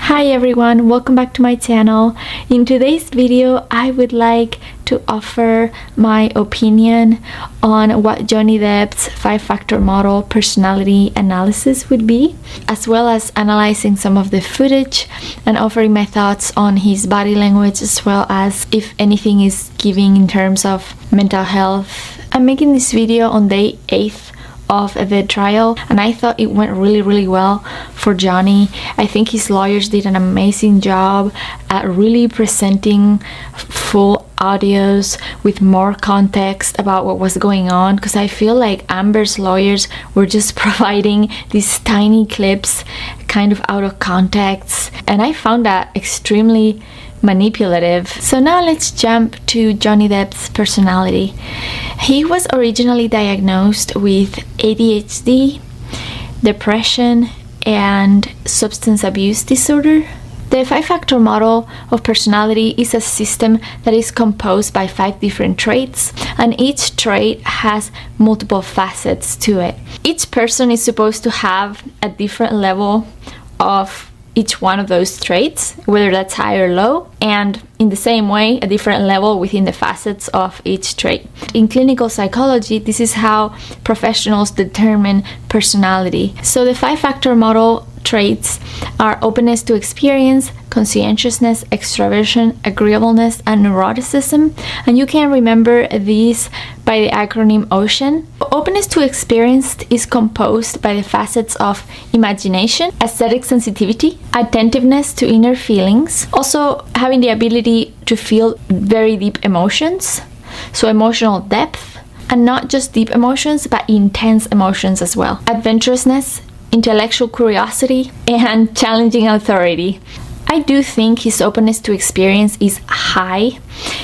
Hi everyone, welcome back to my channel. In today's video, I would like to offer my opinion on what Johnny Depp's 5-factor model personality analysis would be, as well as analyzing some of the footage and offering my thoughts on his body language, as well as if anything is giving in terms of mental health. I'm making this video on day 8 of the trial, and I thought it went really well for Johnny. I think his lawyers did an amazing job at really presenting full audios with more context about what was going on, because I feel like Amber's lawyers were just providing these tiny clips kind of out of context, and I found that extremely manipulative. So now let's jump to Johnny Depp's personality. He was originally diagnosed with ADHD, depression, and substance abuse disorder. The 5-factor model of personality is a system that is composed by 5 different traits, and each trait has multiple facets to it. Each person is supposed to have a different level of each one of those traits, whether that's high or low, and in the same way, a different level within the facets of each trait. In clinical psychology, this is how professionals determine personality. So the 5-factor model traits are openness to experience, conscientiousness, extraversion, agreeableness, and neuroticism. And you can remember these by the acronym OCEAN. Openness to experience is composed by the facets of imagination, aesthetic sensitivity, attentiveness to inner feelings, also having the ability to feel very deep emotions, so emotional depth, and not just deep emotions but intense emotions as well. Adventurousness, intellectual curiosity, and challenging authority. I do think his openness to experience is high.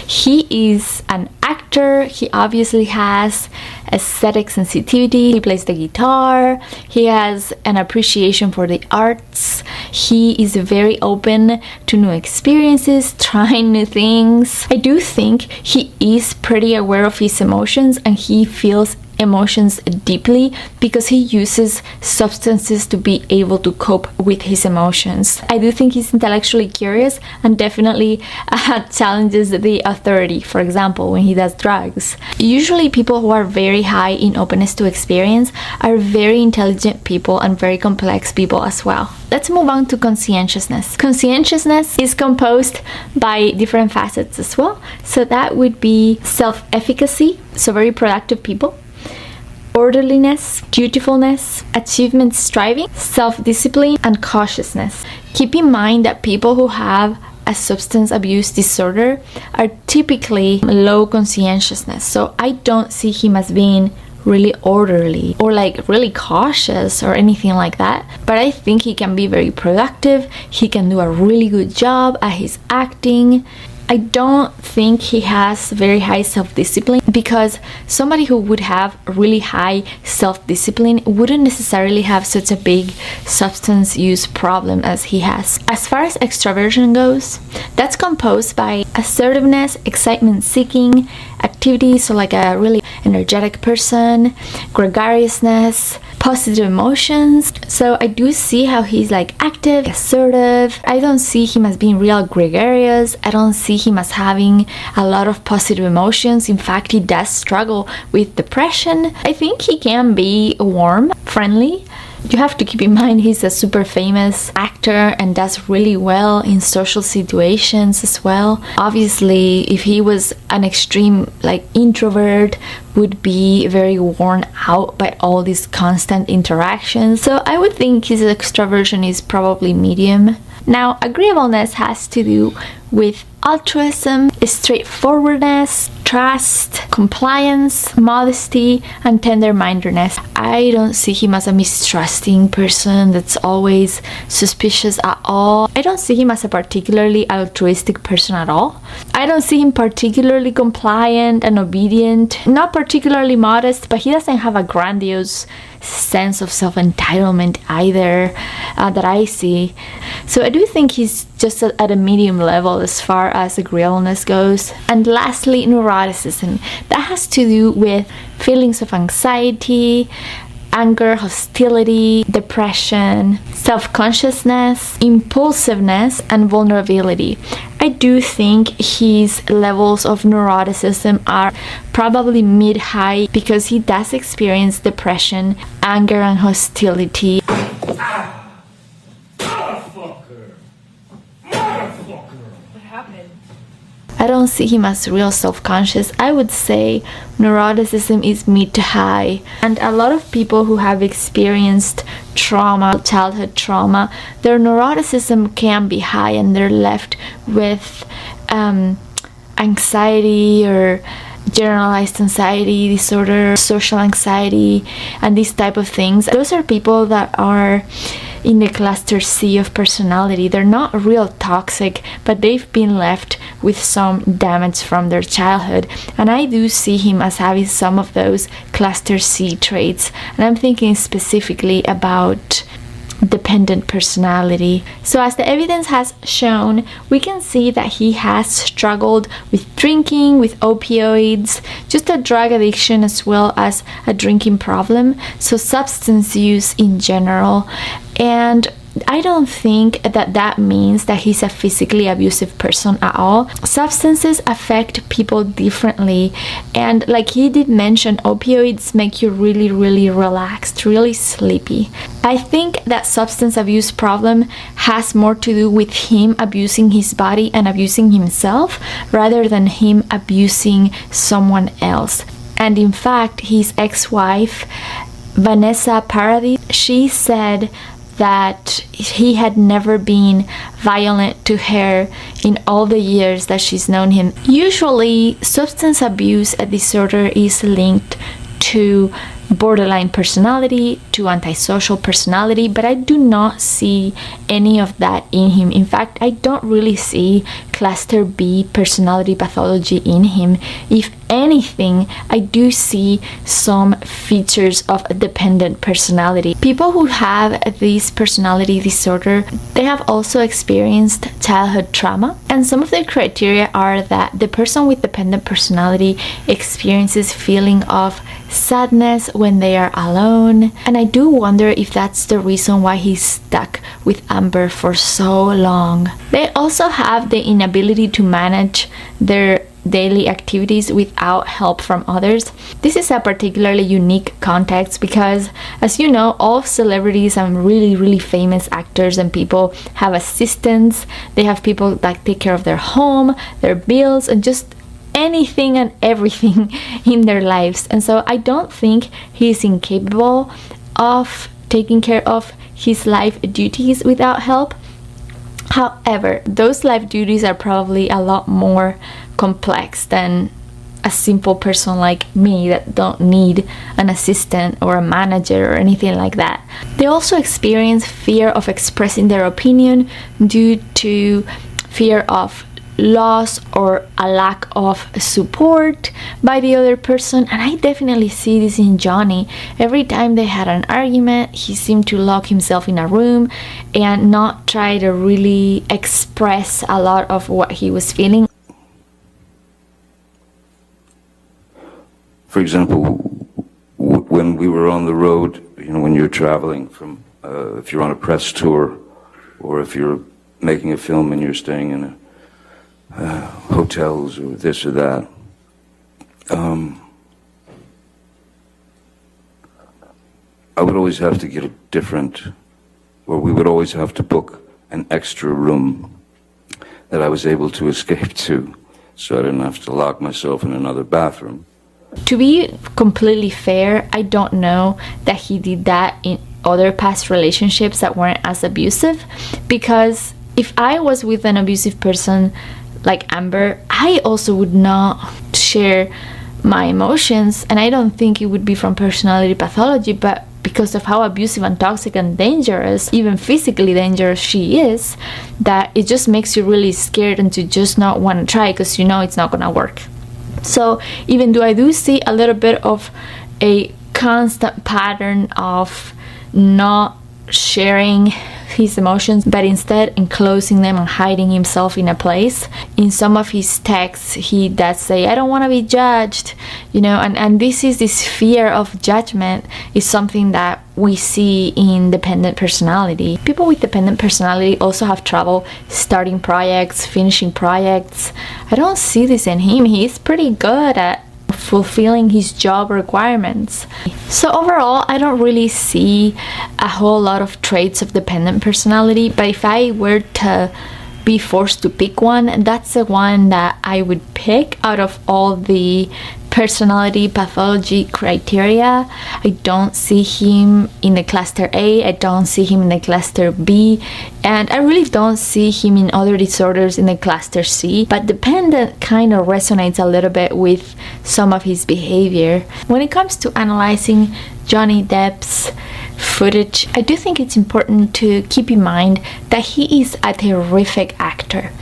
He is an actor. He obviously has aesthetic sensitivity. He plays the guitar. He has an appreciation for the arts. He is very open to new experiences, trying new things. I do think he is pretty aware of his emotions, and he feels emotions deeply because he uses substances to be able to cope with his emotions. I do think he's intellectually curious and definitely challenges the authority, for example, when he does drugs. Usually people who are very high in openness to experience are very intelligent people and very complex people as well. Let's move on to conscientiousness. Conscientiousness is composed by different facets as well. So that would be self-efficacy, so very productive people, orderliness, dutifulness, achievement striving, self-discipline, and cautiousness. Keep in mind that people who have a substance abuse disorder are typically low conscientiousness. So I don't see him as being really orderly or like really cautious or anything like that, but I think he can be very productive. He can do a really good job at his acting. I don't think he has very high self-discipline, because somebody who would have really high self-discipline wouldn't necessarily have such a big substance use problem as he has. As far as extraversion goes, that's composed by assertiveness, excitement-seeking activity, so like a really energetic person, gregariousness, positive emotions. So I do see how he's like active, assertive. I don't see him as being real gregarious. I don't see him as having a lot of positive emotions. In fact, he does struggle with depression. I think he can be warm, friendly. You have to keep in mind he's a super famous actor and does really well in social situations as well. Obviously, if he was an extreme like introvert, would be very worn out by all these constant interactions. So I would think his extraversion is probably medium. Now, agreeableness has to do with altruism, straightforwardness, trust, compliance, modesty, and tender-mindedness. I don't see him as a mistrusting person that's always suspicious at all. I don't see him as a particularly altruistic person at all. I don't see him particularly compliant and obedient, not particularly modest, but he doesn't have a grandiose sense of self-entitlement either that I see. So I do think he's just at a medium level as far as agreeableness goes. And lastly, neuroticism. That has to do with feelings of anxiety, anger, hostility, depression, self-consciousness, impulsiveness, and vulnerability. I do think his levels of neuroticism are probably mid-high because he does experience depression, anger, and hostility. I don't see him as real self-conscious. I would say neuroticism is mid to high. And a lot of people who have experienced trauma, childhood trauma, their neuroticism can be high and they're left with anxiety or generalized anxiety disorder, social anxiety, and these type of things. Those are people that are in the cluster C of personality. They're not real toxic, but they've been left with some damage from their childhood. And I do see him as having some of those cluster C traits. And I'm thinking specifically about dependent personality. So as the evidence has shown, we can see that he has struggled with drinking, with opioids, just a drug addiction as well as a drinking problem, so substance use in general. And I don't think that that means that he's a physically abusive person at all. Substances affect people differently, and like he did mention, opioids make you really, really relaxed, really sleepy. I think that substance abuse problem has more to do with him abusing his body and abusing himself rather than him abusing someone else. And in fact, his ex-wife, Vanessa Paradis, she said that he had never been violent to her in all the years that she's known him. Usually, substance abuse disorder is linked to borderline personality, to antisocial personality, but I do not see any of that in him. In fact, I don't really see cluster B personality pathology in him. If anything, I do see some features of a dependent personality. People who have this personality disorder, they have also experienced childhood trauma, and some of the criteria are that the person with dependent personality experiences feeling of sadness when they are alone, and I do wonder if that's the reason why he's stuck with Amber for so long. They also have the inability to manage their daily activities without help from others. This is a particularly unique context because, as you know, all celebrities and really, really famous actors and people have assistants. They have people that take care of their home, their bills, and just anything and everything in their lives. And so I don't think he's incapable of taking care of his life duties without help. However, those life duties are probably a lot more complex than a simple person like me that don't need an assistant or a manager or anything like that. They also experience fear of expressing their opinion due to fear of loss or a lack of support by the other person. And I definitely see this in Johnny. Every time they had an argument, he seemed to lock himself in a room and not try to really express a lot of what he was feeling. For example, when we were on the road, when you're traveling from, if you're on a press tour, or if you're making a film and you're staying in hotels or this or that, I would always have to get a different, or we would always have to book an extra room that I was able to escape to, so I didn't have to lock myself in another bathroom. To be completely fair, I don't know that he did that in other past relationships that weren't as abusive, because if I was with an abusive person like Amber, I also would not share my emotions, and I don't think it would be from personality pathology, but because of how abusive and toxic and dangerous, even physically dangerous she is, that it just makes you really scared and to just not want to try because you know it's not gonna work. So even though I do see a little bit of a constant pattern of not sharing his emotions, but instead enclosing them and hiding himself in a place. In some of his texts, he does say, I don't want to be judged, you know, and this fear of judgment is something that we see in dependent personality. People with dependent personality also have trouble starting projects, finishing projects. I don't see this in him. He's pretty good at fulfilling his job requirements. So overall, I don't really see a whole lot of traits of dependent personality, but if I were to be forced to pick one, that's the one that I would pick out of all the personality pathology criteria. I don't see him in the cluster A, I don't see him in the cluster B, and I really don't see him in other disorders in the cluster C, but dependent kind of resonates a little bit with some of his behavior. When it comes to analyzing Johnny Depp's footage, I do think it's important to keep in mind that he is a terrific actor.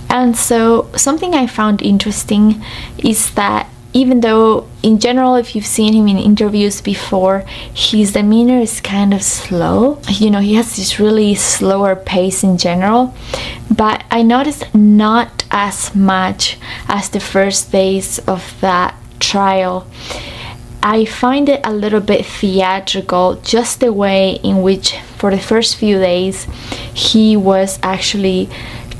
And so something I found interesting is that even though in general, if you've seen him in interviews before, his demeanor is kind of slow. You know, he has this really slower pace in general, but I noticed not as much as the first days of that trial. I find it a little bit theatrical, just the way in which for the first few days he was actually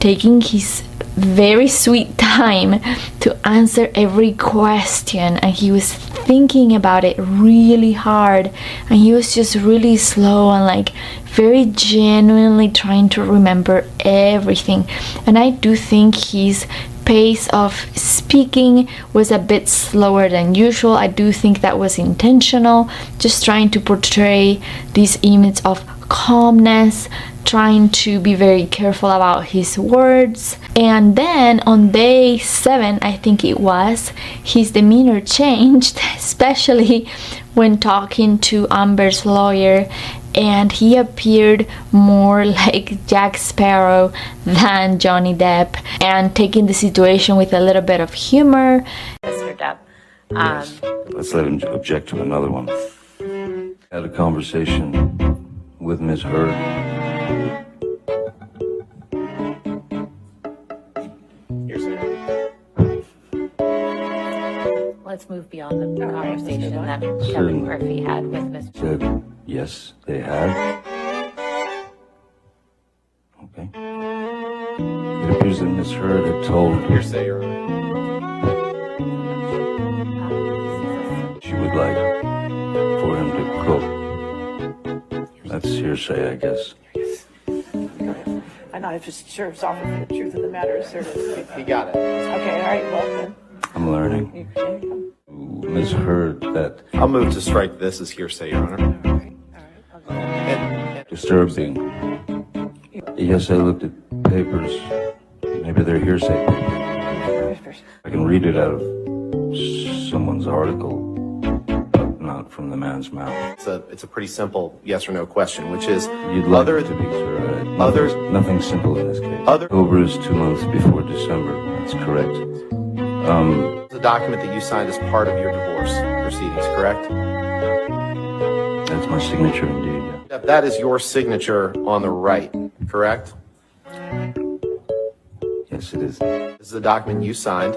taking his very sweet time to answer every question, and he was thinking about it really hard, and he was just really slow and like very genuinely trying to remember everything. And I do think his pace of speaking was a bit slower than usual. I do think that was intentional, just trying to portray this image of calmness, trying to be very careful about his words. And then on day 7, I think it was, his demeanor changed, especially when talking to Amber's lawyer, and he appeared more like Jack Sparrow than Johnny Depp, and taking the situation with a little bit of humor. Mr. Depp. Yes. Let's let him object to another one. Had a conversation with Ms. Heard. Let's move beyond the conversation that Kevin Murphy had with Mr. Said, yes, they had. Okay. It appears that Ms. Heard had told Hearsay, Your Honor. she would like for him to cook. That's hearsay, I guess. I know, I'm just sure it's off of the truth of the matter, sir. He got it. Okay, all right, well then. I'm learning. Ms. Heard that I'll move to strike this as hearsay, Your Honor. disturbing. Yes, I looked at papers. Maybe they're hearsay papers. I can read it out of someone's article, but not from the man's mouth. It's a pretty simple yes or no question, which is You'd like other it to be, sir. Nothing simple in this case. Other- October is 2 months before December. That's correct. the document that you signed as part of your divorce proceedings, correct? That's my signature indeed, yeah. That is your signature on the right, correct? Yes, it is. This is the document you signed,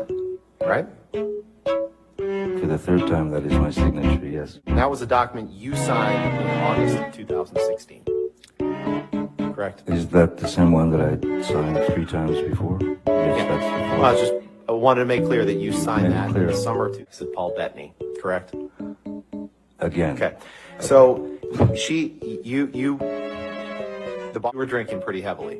right? For the third time, that is my signature, yes. And that was a document you signed in August of 2016, correct? Is that the same one that I signed 3 times before? Yes, Yeah. that's the Well, I wanted to make clear that you signed Make it that in clear. the summer of Paul Bettany, correct? Again. Okay. So you were drinking pretty heavily.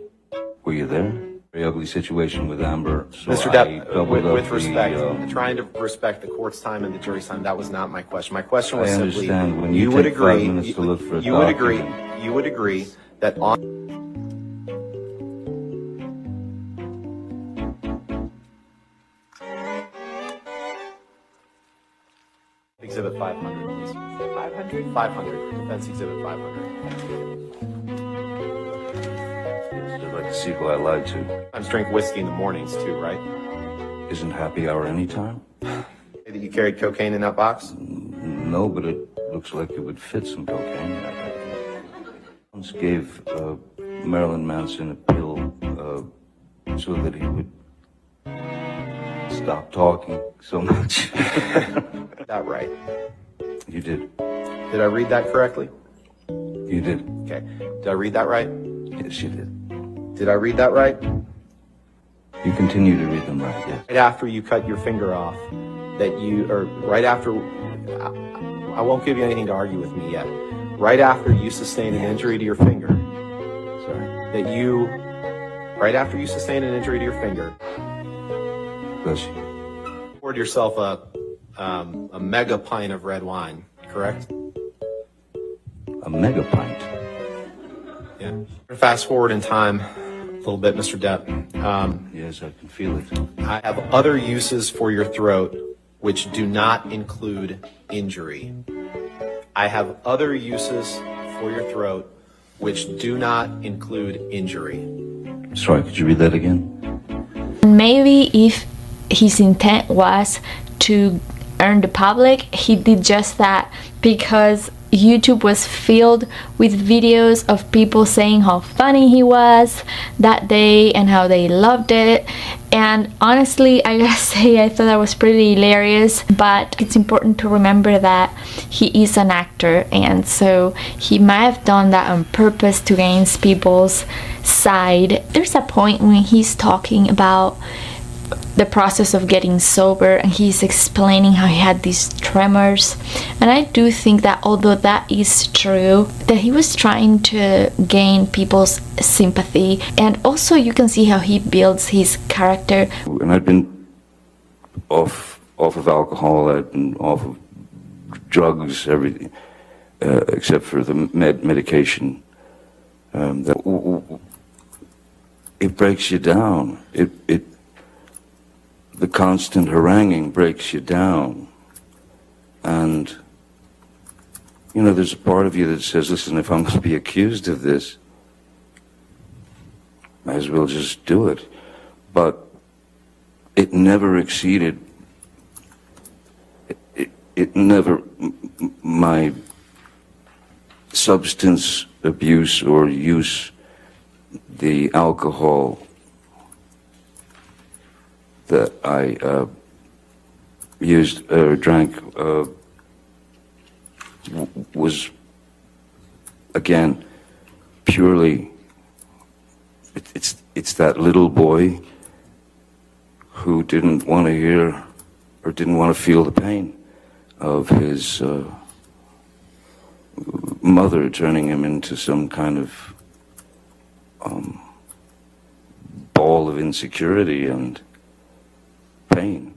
Were you there? Very ugly situation with Amber. So Mr. I Depp, doubled up with the, respect, trying to respect the court's time and the jury's time, that was not my question. My question was I simply, understand. When you would take agree, 5 minutes to look for a you would agree, document. you would agree that on Exhibit 500, please. 500? 500, Defense Exhibit 500. I'd like to see who I lied to. I drink whiskey in the mornings too, right? Isn't happy hour anytime? That you carried cocaine in that box? No, but it looks like it would fit some cocaine. I once gave Marilyn Manson a pill so that he would stop talking so much. That right? You did. Did I read that correctly? You did. Okay. Did I read that right? Yes, you did. Did I read that right? You continue to read them right, yes. Right after you cut your finger off, or right after, I won't give you anything to argue with me yet. Right after you sustained an injury to your finger, right after you sustained an injury to your finger, Bless you. poured yourself a mega pint of red wine, correct? A mega pint. Yeah. Fast forward in time a little bit, Mr. Depp. Yes, I can feel it. I have other uses for your throat which do not include injury. I have other uses for your throat which do not include injury. Sorry, could you read that again? Maybe if his intent was to earn the public, he did just that, because YouTube was filled with videos of people saying how funny he was that day and how they loved it. And honestly, I gotta say, I thought that was pretty hilarious. But it's important to remember that he is an actor, and so he might have done that on purpose to gain people's side. There's a point when he's talking about the process of getting sober, and he's explaining how he had these tremors, and I do think that although that is true, that he was trying to gain people's sympathy. And also you can see how he builds his character. And I'd been off of alcohol, I'd been off of drugs, everything, except for the medication. It breaks you down. The constant haranguing breaks you down. And, you know, there's a part of you that says, listen, if I'm going to be accused of this, might as well just do it. But it never exceeded, it never, my substance abuse or use, the alcohol that I used or drank was, again, purely, it's that little boy who didn't want to hear or didn't want to feel the pain of his mother turning him into some kind of ball of insecurity and pain.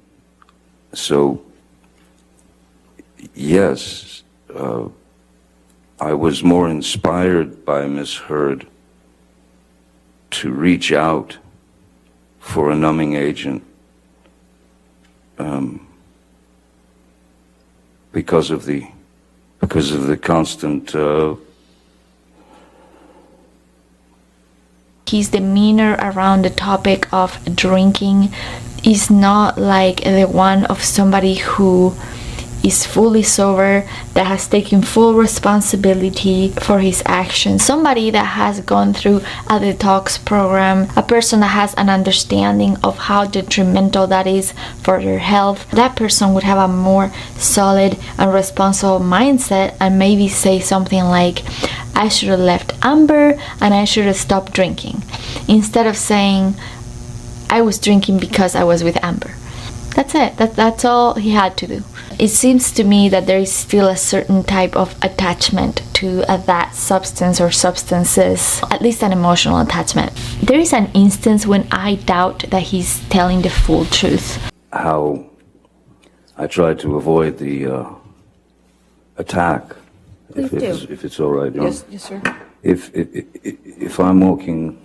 So, yes, I was more inspired by Miss Heard to reach out for a numbing agent because of the constant his demeanor around the topic of drinking is not like the one of somebody who is fully sober, that has taken full responsibility for his actions, somebody that has gone through a detox program, a person that has an understanding of how detrimental that is for your health. That person would have a more solid and responsible mindset and maybe say something like, I should have left Amber and I should have stopped drinking, instead of saying, I was drinking because I was with Amber. That's it. That's all he had to do. It seems to me that there is still a certain type of attachment to that substance or substances, at least an emotional attachment. There is an instance when I doubt that he's telling the full truth. how I tried to avoid the attack, if it's all right. You know? Yes, sir. If I'm walking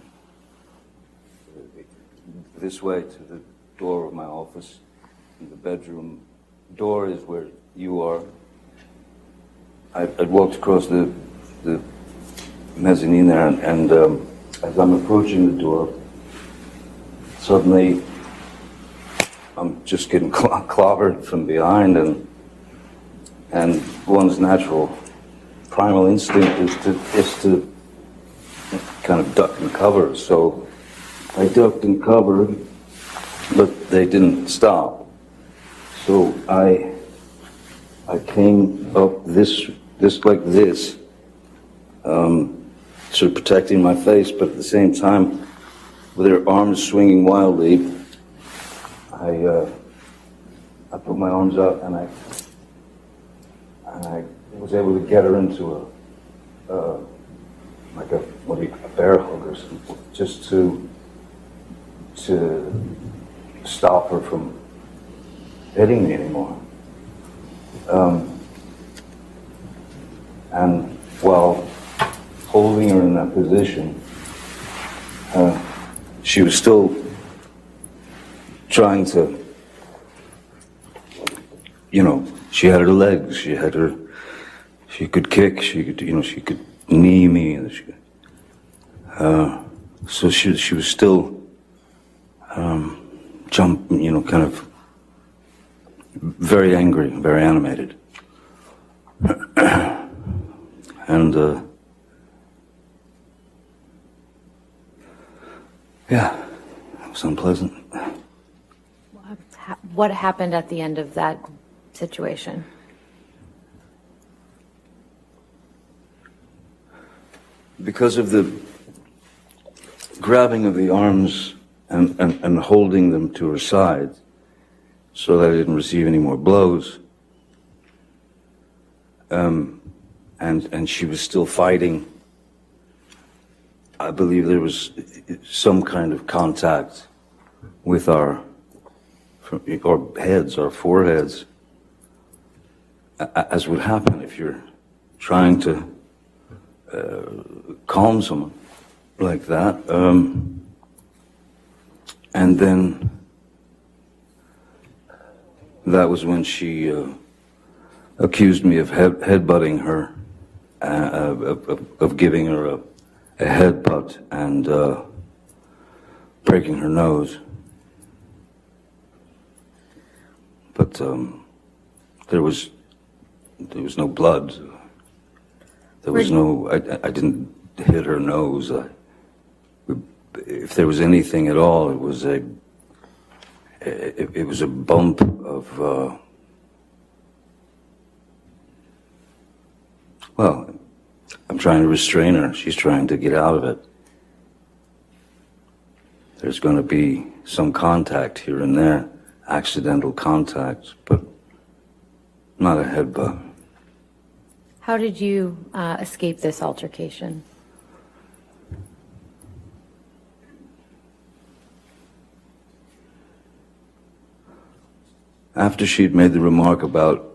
this way to the door of my office, and the bedroom door is where you are, I'd walked across the mezzanine there, and as I'm approaching the door, suddenly I'm just getting clobbered from behind, and one's natural primal instinct is to kind of duck and cover. So I ducked and covered, but they didn't stop. So I came up this like this, sort of protecting my face, but at the same time, with her arms swinging wildly, I put my arms out and I was able to get her into a bear hug or something, just to stop her from hitting me anymore. And while holding her in that position, she was still trying to, she had her legs, she could kick, she could knee me, so she was still jumping, kind of very angry, very animated. And yeah, it was unpleasant. What happened at the end of that situation? Because of the grabbing of the arms and holding them to her side so that I didn't receive any more blows, and she was still fighting, I believe there was some kind of contact with our heads, our foreheads, as would happen if you're trying to calm someone like that. And then that was when she accused me of headbutting her, of giving her a headbutt and breaking her nose. But there was no blood. There was no. I didn't hit her nose. If there was anything at all, it was a bump of. Well, I'm trying to restrain her. She's trying to get out of it. There's going to be some contact here and there, accidental contact, but not a headbutt. How did you escape this altercation? After she'd made the remark about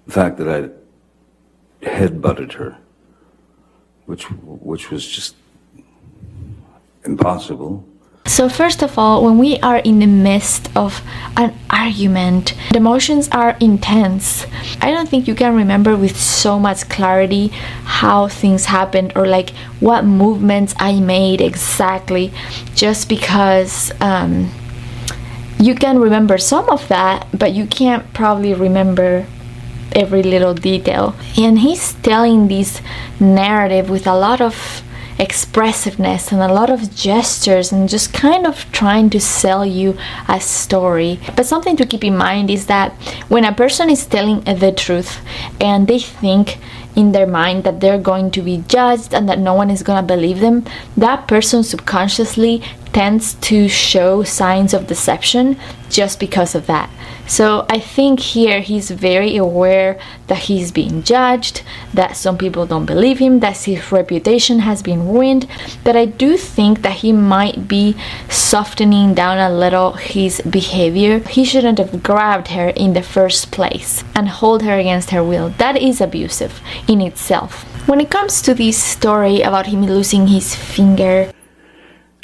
the fact that I headbutted her, which was just impossible. So first of all, when we are in the midst of an argument, the emotions are intense. I don't think you can remember with so much clarity how things happened or like what movements I made exactly, just because you can remember some of that, but you can't probably remember every little detail. And he's telling this narrative with a lot of expressiveness and a lot of gestures and just kind of trying to sell you a story. But something to keep in mind is that when a person is telling the truth and they think in their mind that they're going to be judged and that no one is going to believe them, that person subconsciously tends to show signs of deception just because of that. So I think here he's very aware that he's being judged, that some people don't believe him, that his reputation has been ruined, but I do think that he might be softening down a little his behavior. He shouldn't have grabbed her in the first place and hold her against her will. That is abusive in itself. When it comes to this story about him losing his finger,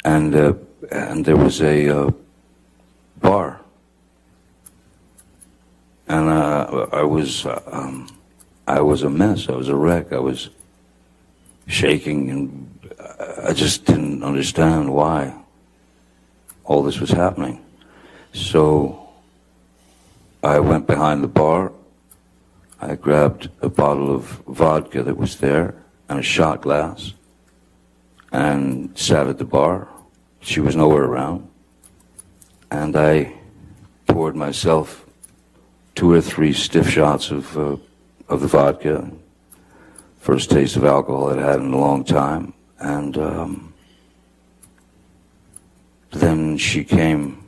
and there was a bar, and I was a mess. I was a wreck. I was shaking, and I just didn't understand why all this was happening. So I went behind the bar. I grabbed a bottle of vodka that was there and a shot glass, and sat at the bar. She was nowhere around. And I poured myself 2 or 3 stiff shots of the vodka. First taste of alcohol I'd had in a long time. And then she came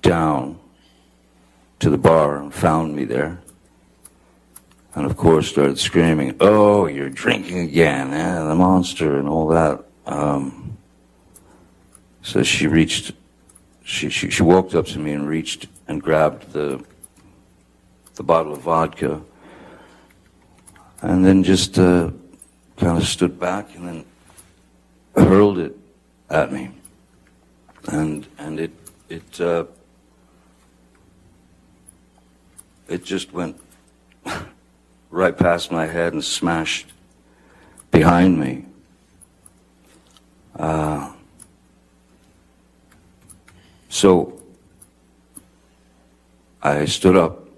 down to the bar and found me there. And of course started screaming, "Oh, you're drinking again, the monster," and all that. So she walked up to me and reached and grabbed the bottle of vodka, and then just kind of stood back and then hurled it at me, and it just went right past my head and smashed behind me. So I stood up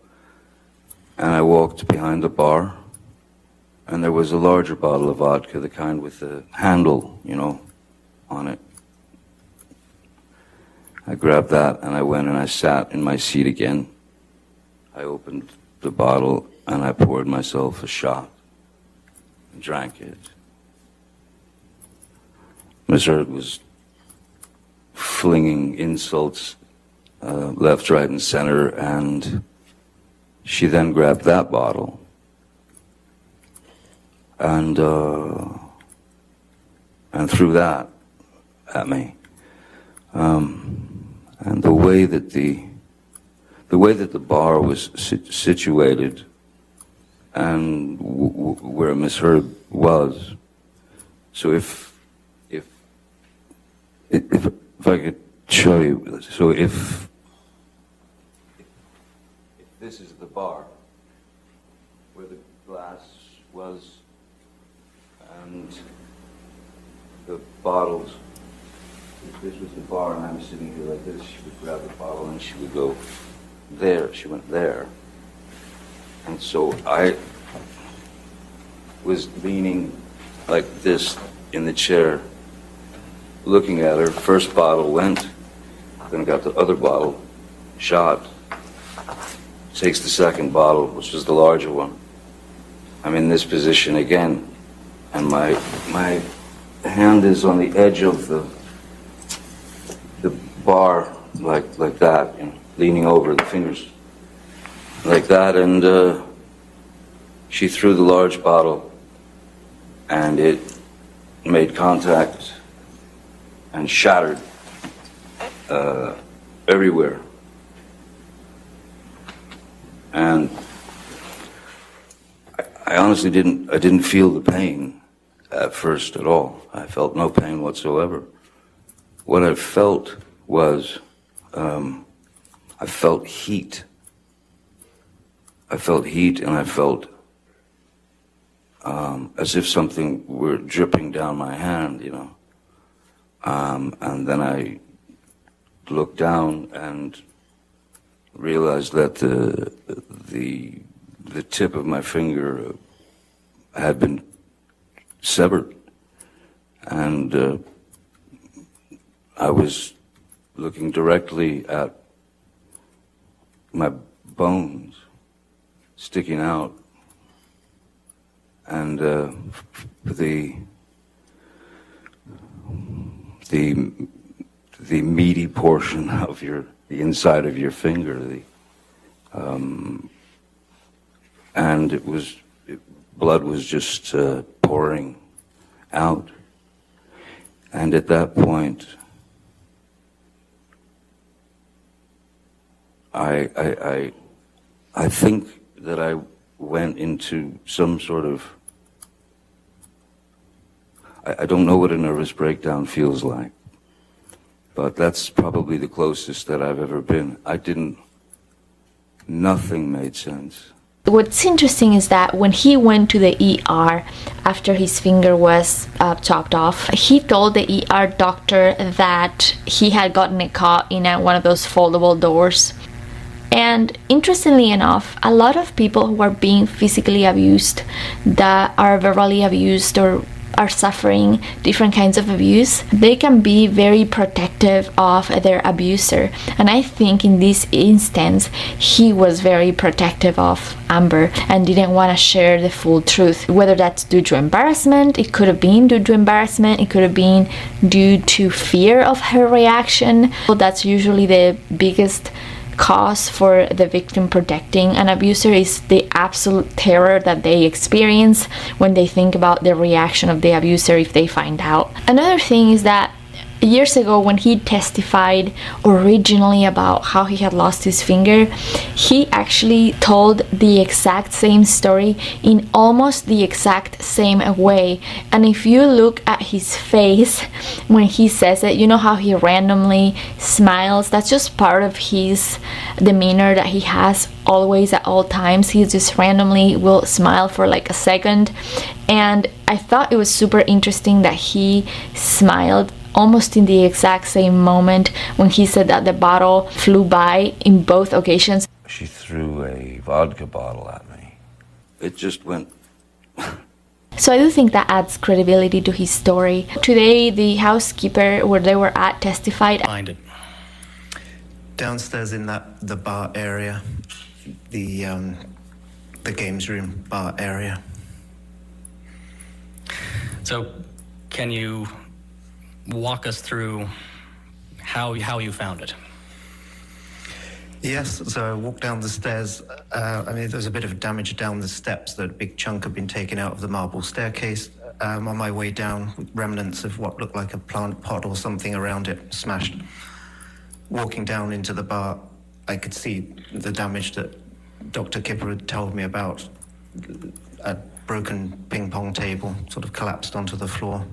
and I walked behind the bar, and there was a larger bottle of vodka, the kind with the handle, on it. I grabbed that and I went and I sat in my seat again. I opened the bottle and I poured myself a shot and drank it. Miss Heard was flinging insults left, right, and center, and she then grabbed that bottle and threw that at me. And the way that the bar was situated and where Miss Heard was, so if I could show you, so if this is the bar where the glass was and the bottles, if this was the bar and I'm sitting here like this, she would grab the bottle and she would go there. She went there. And so I was leaning like this in the chair, looking at her. First bottle went, then got the other bottle, shot, takes the second bottle, which was the larger one. I'm in this position again, and my hand is on the edge of the bar, like that, leaning over, the fingers like that, and she threw the large bottle, and it made contact and shattered everywhere. And I honestly didn't feel the pain at first at all. I felt no pain whatsoever. What I felt was, I felt heat. I felt heat, and I felt as if something were dripping down my hand, and then I looked down and realized that the tip of my finger had been severed, and I was looking directly at my bones sticking out, and the meaty portion of the inside of your finger, and blood was just pouring out. And at that point, I think that I went into some sort of, I don't know what a nervous breakdown feels like, but that's probably the closest that I've ever been. Nothing made sense. What's interesting is that when he went to the ER after his finger was chopped off, he told the ER doctor that he had gotten caught in one of those foldable doors. And interestingly enough, a lot of people who are being physically abused, that are verbally abused or are suffering different kinds of abuse, they can be very protective of their abuser. And I think in this instance, he was very protective of Amber and didn't want to share the full truth. Whether that's due to embarrassment, it could have been due to embarrassment, it could have been due to fear of her reaction. So that's usually the biggest cause for the victim protecting an abuser, is the absolute terror that they experience when they think about the reaction of the abuser if they find out. Another thing is that years ago, when he testified originally about how he had lost his finger, he actually told the exact same story in almost the exact same way. And if you look at his face when he says it, you know how he randomly smiles? That's just part of his demeanor that he has always at all times. He just randomly will smile for like a second. And I thought it was super interesting that he smiled almost in the exact same moment when he said that the bottle flew by in both occasions. She threw a vodka bottle at me. It just went. So I do think that adds credibility to his story. Today, the housekeeper where they were at testified. Find it. Downstairs in the bar area, the games room bar area. So, can you walk us through how you found it? Yes, so I walked down the stairs. I mean, there was a bit of damage down the steps. That a big chunk had been taken out of the marble staircase. On my way down, with remnants of what looked like a plant pot or something around it, smashed. Walking down into the bar, I could see the damage that Dr. Kipper had told me about. A broken ping pong table sort of collapsed onto the floor,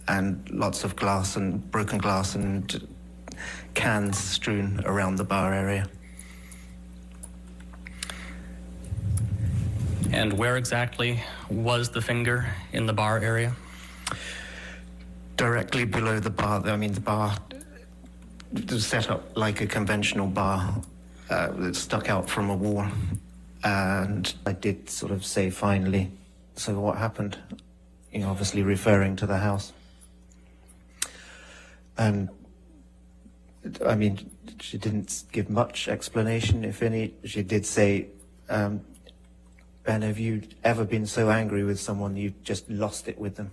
and lots of glass and broken glass and cans strewn around the bar area. And where exactly was the finger in the bar area? Directly below the bar. I mean, the bar was set up like a conventional bar that stuck out from a wall. And I did sort of say finally, so what happened? You know, obviously referring to the house. And I mean, she didn't give much explanation, if any. She did say, Ben, have you ever been so angry with someone you just lost it with them?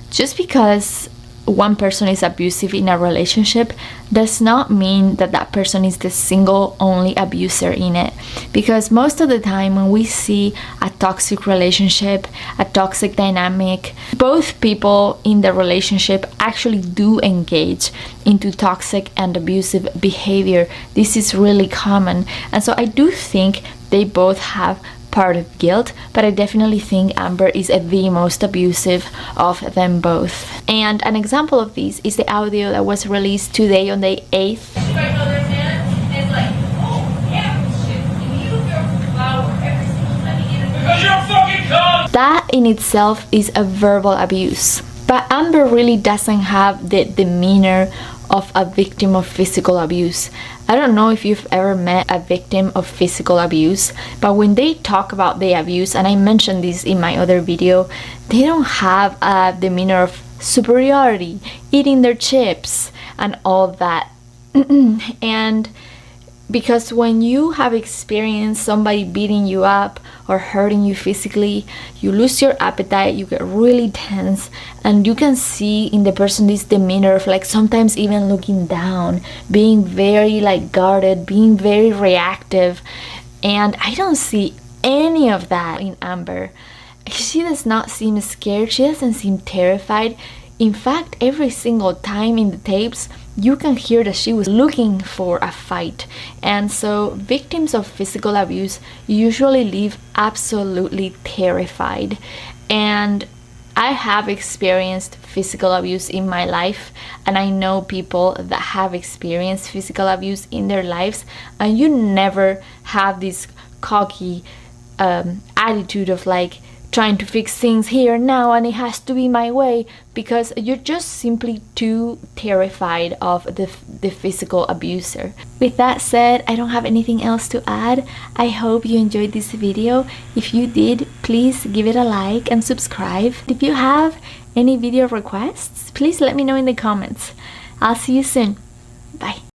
Just because one person is abusive in a relationship does not mean that that person is the single only abuser in it, because most of the time when we see a toxic relationship, a toxic dynamic, both people in the relationship actually do engage into toxic and abusive behavior. This is really common, and so I do think they both have part of guilt, but I definitely think Amber is the most abusive of them both. And an example of this is the audio that was released today on the 8th. That in itself is a verbal abuse, but Amber really doesn't have the demeanor of a victim of physical abuse. I don't know if you've ever met a victim of physical abuse, but when they talk about the abuse, and I mentioned this in my other video, they don't have a demeanor of superiority, eating their chips and all that. And because when you have experienced somebody beating you up or hurting you physically, you lose your appetite, you get really tense, and you can see in the person this demeanor of like sometimes even looking down, being very like guarded, being very reactive. And I don't see any of that in Amber. She does not seem scared, she doesn't seem terrified. In fact, every single time in the tapes, you can hear that she was looking for a fight. And so victims of physical abuse usually leave absolutely terrified. And I have experienced physical abuse in my life, and I know people that have experienced physical abuse in their lives, and you never have this cocky attitude of like trying to fix things here and now and it has to be my way, because you're just simply too terrified of the physical abuser. With that said, I don't have anything else to add. I hope you enjoyed this video. If you did, please give it a like and subscribe. If you have Any video requests? Please let me know in the comments. I'll see you soon. Bye.